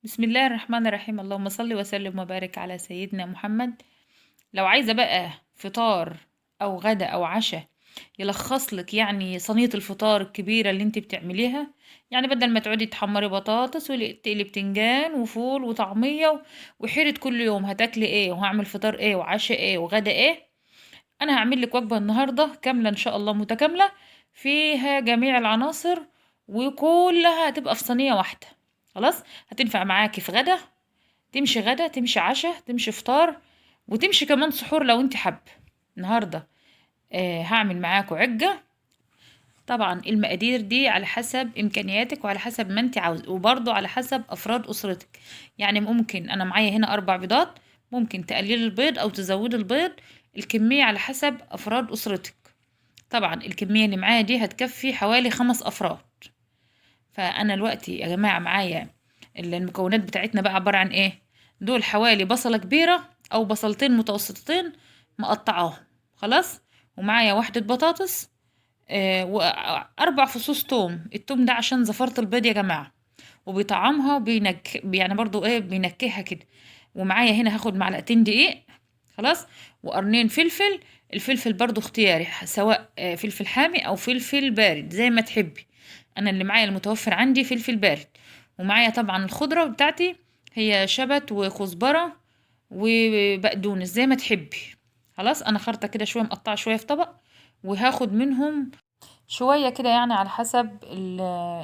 بسم الله الرحمن الرحيم. اللهم صل وسلم وبارك على سيدنا محمد. لو عايزة بقى فطار أو غدا أو عشاء يلخص لك يعني صينية الفطار الكبيرة اللي انت بتعمليها، يعني بدل ما تقعدي تحمري بطاطس وتقلي بتنجان وفول وطعمية وحيرة كل يوم هتاكلي ايه وهعمل فطار ايه وعشاء ايه وغدا ايه. انا هعمل لك وجبة النهاردة كاملة ان شاء الله متكاملة، فيها جميع العناصر وكلها هتبقى في صينية واحدة. خلاص، هتنفع معاكي في غدا، تمشي غدا تمشي عشاء تمشي فطار، وتمشي كمان سحور لو انت حابة. النهاردة هعمل معاكم عجة. طبعا المقادير دي على حسب امكانياتك وعلى حسب ما انت عاوز، وبرضو على حسب افراد اسرتك. يعني ممكن انا معايا هنا 4 بيضات، ممكن تقللي البيض او تزودي البيض. الكمية على حسب افراد اسرتك. طبعا الكمية اللي معايا دي هتكفي حوالي 5 افراد. فانا دلوقتي يا جماعة معايا المكونات بتاعتنا بقى عبارة عن ايه. دول حوالي بصلة كبيرة او بصلتين متوسطتين مقطعاهم. خلاص. ومعايا واحدة بطاطس، و4 فصوص توم. التوم ده عشان زفرت البيض يا جماعة، وبيطعمها يعني برضو ايه بينكهها كده. ومعايا هنا هاخد معلقتين دقيق. خلاص. وقرنين فلفل. الفلفل برضو اختياري، سواء فلفل حامي او فلفل بارد زي ما تحبي. انا اللي معايا المتوفر عندي فلفل بارد. ومعايا طبعا الخضرة بتاعتي هي شبت وكزبرة وبقدونس زي ما تحبي. خلاص، انا خرطة كده شوية مقطعة شوية في طبق، وهاخد منهم شوية كده يعني على حسب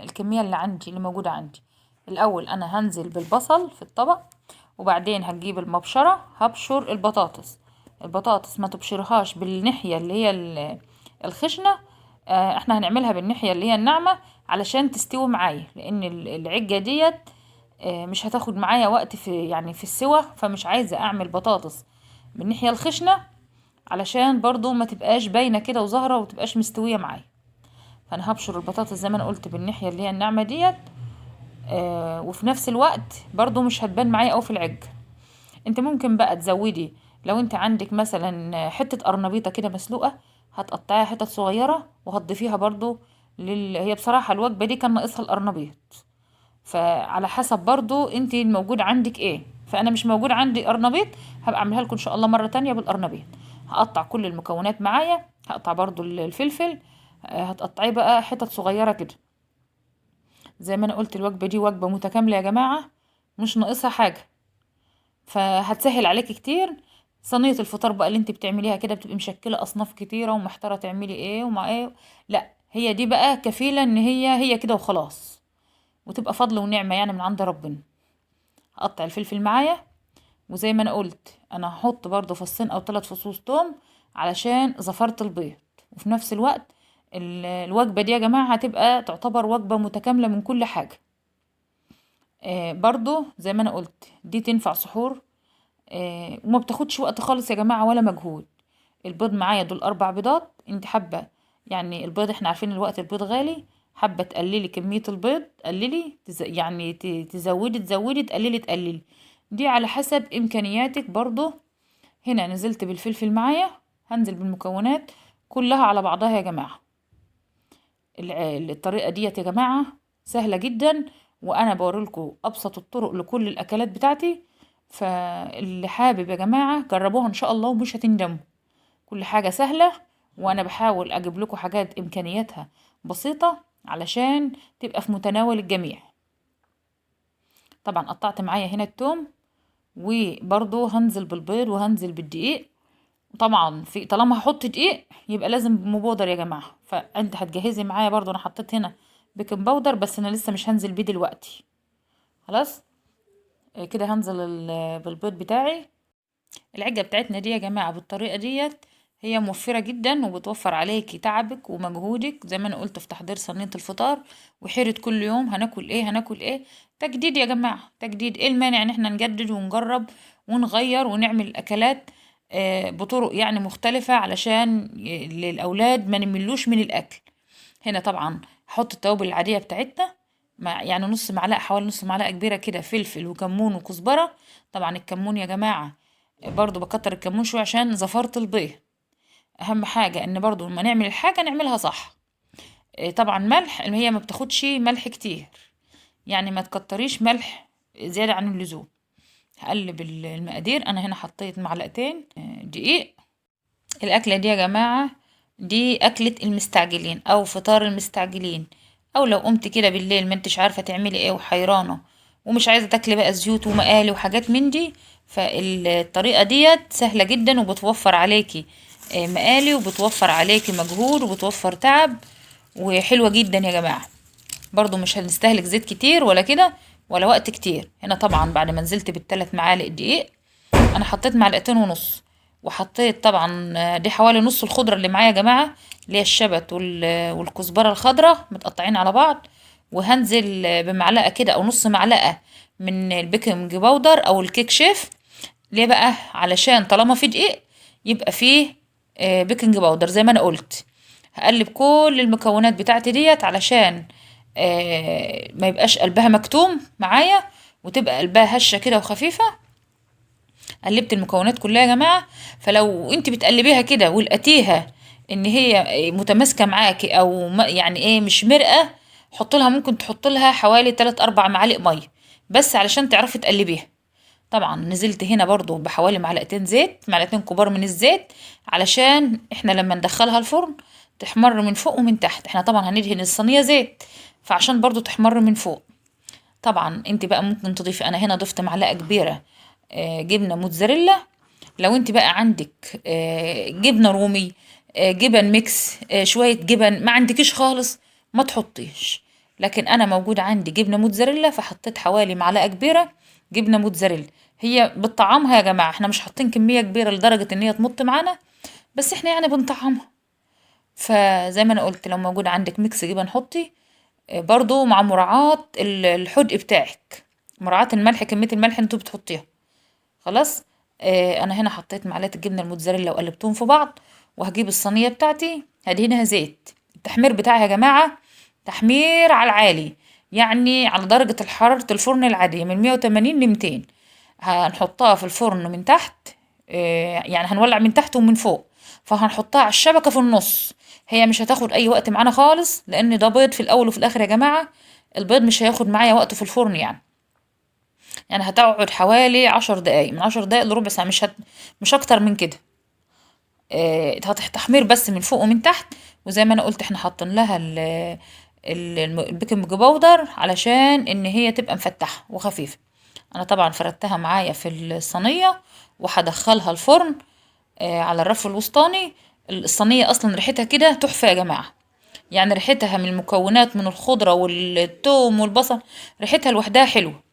الكمية اللي عندي اللي موجودة عندي. الأول أنا هنزل بالبصل في الطبق، وبعدين هجيب المبشرة هبشر البطاطس. البطاطس ما تبشرهاش بالناحية اللي هي الخشنة. احنا هنعملها بالناحية اللي هي الناعمة علشان تستوي معايا، لأن العجة ديت مش هتاخد معايا وقت في يعني في السوى، فمش عايزة أعمل بطاطس بالناحية الخشنة علشان برضو ما تبقاش باينة كده وزهرة وتبقاش مستوية معايا. فانا هبشر البطاطس زي ما انا قلت بالناحيه اللي هي الناعمه ديت. وفي نفس الوقت برضو مش هتبان معايا قوي في العج. انت ممكن بقى تزودي، لو انت عندك مثلا حته قرنبيطه كده مسلوقه، هتقطعيها حتت صغيره وهتضيفيها برضو. هي بصراحه الوجبه دي كان ناقصها القرنبيط. فعلى حسب برضو انت الموجود عندك ايه. فانا مش موجود عندي قرنبيط، هبقى اعملها لكم ان شاء الله مره تانية بالقرنبيط. هقطع كل المكونات معايا، هقطع برضو الفلفل. هتقطعيه بقى حتت صغيره كده. زي ما انا قلت الوجبة دي وجبة متكاملة يا جماعة، مش ناقصها حاجة. فهتسهل عليك كتير. صينية الفطار بقى اللي انت بتعمليها كده بتبقي مشكلة اصناف كتيرة ومحتارة تعملي ايه ومع ايه. لا، هي دي بقى كفيلة ان هي كده وخلاص، وتبقى فضل ونعمة يعني من عند ربنا. هقطع الفلفل معايا، وزي ما انا قلت انا هحط برضو فصين او 3 فصوص توم علشان زفرت البيض. وفي نفس الوقت الوجبة دي يا جماعة هتبقى تعتبر وجبة متكاملة من كل حاجة. برضو زي ما انا قلت دي تنفع سحور. وما بتاخدش وقت خالص يا جماعة ولا مجهود. البيض معايا دول 4 بيضات. انت حابة يعني البيض، احنا عارفين الوقت البيض غالي. حابة تقللي كمية البيض قللي، يعني تزودي تزودي تقللي تقللي. دي على حسب امكانياتك برضو. هنا نزلت بالفلفل معايا، هنزل بالمكونات كلها على بعضها يا جماعة. الطريقة ديت يا جماعة سهلة جدا، وانا بوريلكم ابسط الطرق لكل الاكلات بتاعتي. فاللي حابب يا جماعة جربوها ان شاء الله ومش هتندموا. كل حاجة سهلة، وانا بحاول اجيب لكم حاجات امكانياتها بسيطة علشان تبقى في متناول الجميع. طبعا قطعت معايا هنا التوم، وبرضو هنزل بالبيض وهنزل بالدقيق. طبعا في طالما هحط دقيق يبقى لازم مبودر يا جماعه. فانت هتجهزي معايا برضو، انا حطيت هنا بيكنج باودر بس انا لسه مش هنزل بيه دلوقتي. خلاص. كده هنزل بالبيض بتاعي. العجه بتاعتنا دي يا جماعه بالطريقه ديت هي موفره جدا وبتوفر عليكي تعبك ومجهودك، زي ما انا قلت في تحضير صينيه الفطار وحيره كل يوم هناكل ايه هناكل ايه. تجديد يا جماعه تجديد، ايه المانع ان احنا نجدد ونجرب ونغير ونعمل اكلات بطرق يعني مختلفة علشان للأولاد ما نملوش من الأكل. هنا طبعا هحط التوابل العادية بتاعتنا، مع يعني نص معلقة حوالي نص معلقة كبيرة كده فلفل وكمون وكزبرة. طبعا الكمون يا جماعة برضو بكتر الكمون شوية عشان زفرت البيض. أهم حاجة إن برضو لما نعمل الحاجة نعملها صح. طبعا ملح، هي ما بتاخدش ملح كتير، يعني ما تكتريش ملح زيادة عن اللزوم. هقلب المقادير. انا هنا حطيت معلقتين دقيق. الاكلة دي يا جماعة دي اكلة المستعجلين او فطار المستعجلين، او لو قمت كده بالليل ما انتش عارفة تعملي ايه وحيرانة ومش عايزة تاكلي بقى زيوت ومقالي وحاجات من دي، فالطريقة ديت سهلة جدا وبتوفر عليكي مقالي وبتوفر عليكي مجهود وبتوفر تعب، وحلوة جدا يا جماعة. برضو مش هنستهلك زيت كتير ولا كده ولا وقت كتير. هنا طبعا بعد ما نزلت بالثلاث معالق دقيق انا حطيت معلقتين ونص، وحطيت طبعا دي حوالي نص الخضرة اللي معايا يا جماعة، اللي هي الشبت والكزبرة الخضراء متقطعين على بعض. وهنزل بمعلقة كده او نص معلقة من البيكنج باودر او الكيك شيف. ليه بقى؟ علشان طالما في دقيق يبقى فيه بيكنج باودر زي ما انا قلت. هقلب كل المكونات بتاعتي ديت علشان ما يبقاش قلبها مكتوم معايا وتبقى قلبها هشة كده وخفيفة. قلبت المكونات كلها يا جماعة. فلو انت بتقلبيها كده ولقيتيها ان هي متماسكة معاكي او يعني ايه مش مرقة، حط لها، ممكن تحط لها حوالي 3 4 معالق مية بس علشان تعرفي تقلبيها. طبعا نزلت هنا برضو بحوالي معلقتين زيت، معلقتين كبار من الزيت، علشان احنا لما ندخلها الفرن تحمر من فوق ومن تحت. احنا طبعا هندهن الصينية زيت، فعشان برضو تحمر من فوق. طبعا انت بقى ممكن تضيفي، انا هنا ضفت معلقة كبيرة جبنة موتزاريلا. لو انت بقى عندك جبنة رومي، جبن ميكس، شوية جبن ما عندكيش خالص ما تحطيش. لكن انا موجود عندي جبنة موتزاريلا فحطيت حوالي معلقة كبيرة جبنة موتزاريلا. هي بتطعمها يا جماعة، احنا مش حاطين كمية كبيرة لدرجة ان هي تمط معانا، بس احنا يعني بنطعمها. فزي ما انا قلت لو موجود عندك ميكس جبن حطي، برضو مع مراعاة الحدق بتاعك، مراعاة الملح، كمية الملح اللي انتوا بتحطيها. خلاص. انا هنا حطيت معلقه الجبنه الموتزاريلا وقلبتهم في بعض، وهجيب الصينيه بتاعتي هدهنها زيت. التحمير بتاعها يا جماعه تحمير على العالي، يعني على درجه حراره الفرن العاديه من 180 ل 200. هنحطها في الفرن من تحت، يعني هنولع من تحت ومن فوق، فهنحطها على الشبكه في النص. هي مش هتاخد اي وقت معانا خالص لان ده بيض في الاول وفي الاخر يا جماعه. البيض مش هياخد معايا وقت في الفرن يعني هتقعد حوالي 10 دقايق، من 10 دقايق لربع ساعة، مش أكتر من كده. تحمير بس من فوق ومن تحت. وزي ما أنا قلت احنا حاطين لها البيكنج باودر علشان إن هي تبقى مفتحة وخفيفة. أنا طبعا فردتها معايا في الصينية وهدخلها الفرن على الرف الوسطاني. الصينية أصلا ريحتها كده تحفة يا جماعة، يعني ريحتها من المكونات من الخضرة والثوم والبصل، ريحتها لوحدها حلوة.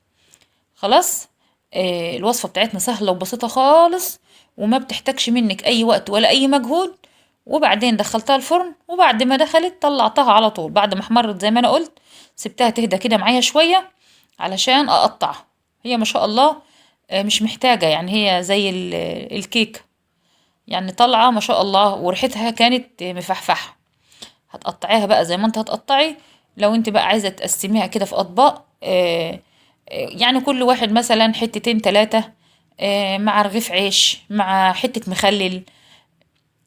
خلاص. الوصفة بتاعتنا سهلة وبسيطة خالص وما بتحتاجش منك اي وقت ولا اي مجهود. وبعدين دخلتها الفرن، وبعد ما دخلت طلعتها على طول بعد ما احمرت زي ما انا قلت. سبتها تهدى كده معايا شوية علشان اقطعها. هي ما شاء الله مش محتاجة، يعني هي زي الكيك، يعني طالعة ما شاء الله وريحتها كانت مفحفحة. هتقطعيها بقى زي ما انت هتقطعي. لو انت بقى عايزة تقسميها كده في اطباق، يعني كل واحد مثلا حتتين تلاتة، مع رغيف عيش مع حتة مخلل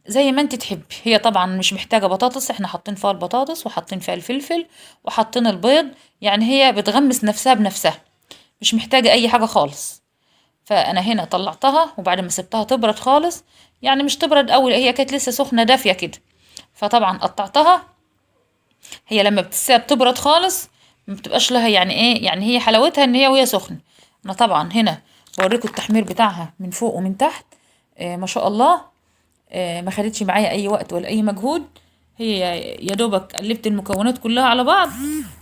زي ما انت تحبي. هي طبعا مش محتاجة بطاطس، احنا حاطين فيها البطاطس وحاطين فيها الفلفل وحاطين البيض، يعني هي بتغمس نفسها بنفسها، مش محتاجة اي حاجة خالص. فانا هنا طلعتها وبعد ما سبتها تبرد خالص، يعني مش تبرد قوي، هي كانت لسه سخنة دافية كده. فطبعا قطعتها. هي لما بتتساب تبرد خالص ما بتبقاش لها يعني ايه، يعني هي حلاوتها ان هي وهي سخنه. انا طبعا هنا بوريكم التحمير بتاعها من فوق ومن تحت. ما شاء الله. ما خدتش معايا اي وقت ولا اي مجهود. هي يا دوبك قلبت المكونات كلها على بعض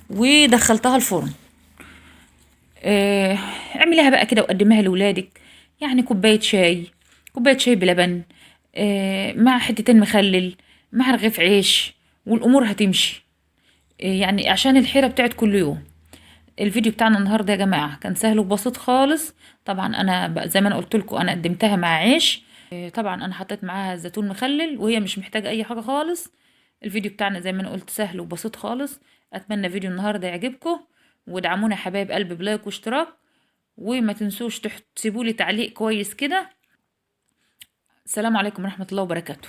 ودخلتها الفرن. آه اعمليها بقى كده وقدميها لولادك، يعني كوبايه شاي، كوبايه شاي بلبن، مع حتتين مخلل، مع رغيف عيش، والامور هتمشي. يعني عشان الحيرة بتاعت كل يوم. الفيديو بتاعنا النهاردة يا جماعة كان سهل وبسيط خالص. طبعا انا زي ما انا قلت لكم انا قدمتها مع عيش. طبعا انا حطيت معاها زيتون مخلل وهي مش محتاجة اي حاجة خالص. الفيديو بتاعنا زي ما انا قلت سهل وبسيط خالص. اتمنى فيديو النهاردة يعجبكم، وادعمونا يا حبايب قلب بلايك واشتراك، وما تنسوش تسيبولي تعليق كويس كده. السلام عليكم ورحمة الله وبركاته.